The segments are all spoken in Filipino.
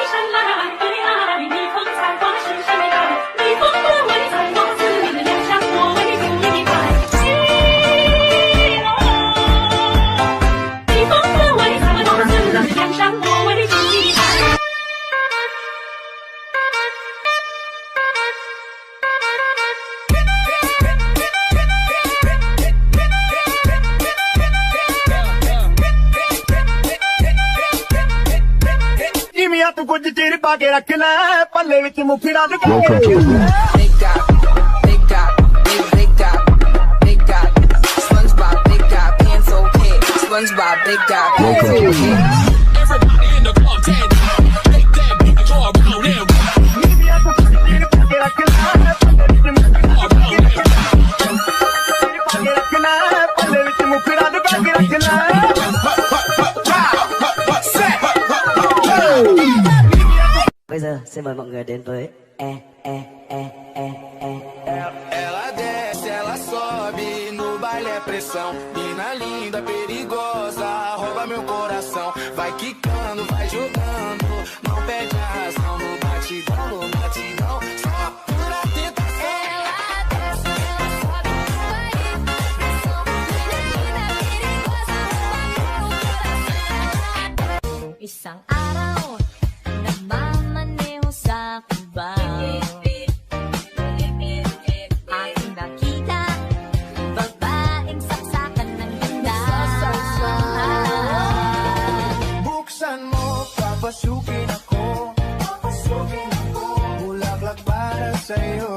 山来啊，逆风采花是谁来？逆风的味在我思里，两相我为不一派。逆风的味在我思里，两相我为不一派。तू कुछ चीर पाके रखना पल्ले विच मुफिड़ा SpongeBob, big guy, pencil head. Everybody in the club, take that beat, go around and Bây giờ xin mời mọi người đến với Ela desce, ela sobe, no baile é pressão. Mina linda, perigosa, rouba meu coração. Vai quicando, vai jogando, não perde a razão. No batidão, só pura tentação. Ela desce, ela sobe, no baile é pressão. Mina linda, perigosa, rouba meu coração. Isang araw, nagmamaneho sa Cubao. Aking nakita, babaeng saksakan ng ganda. Buksan mo, papasukin ako. Bulaklak para sa'yo.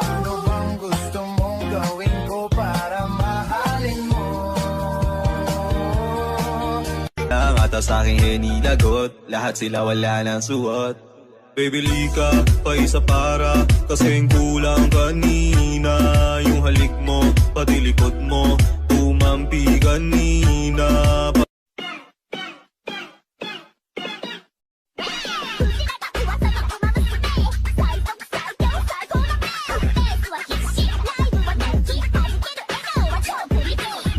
Ano bang gusto mong gawin ko para mahalin mo? Ang atas aking hinilagot, lahat sila wala ng suot. Baby lika, pa isa para, kasing kulang kanina. Yung halik mo, pati likod mo, tumampi kanina.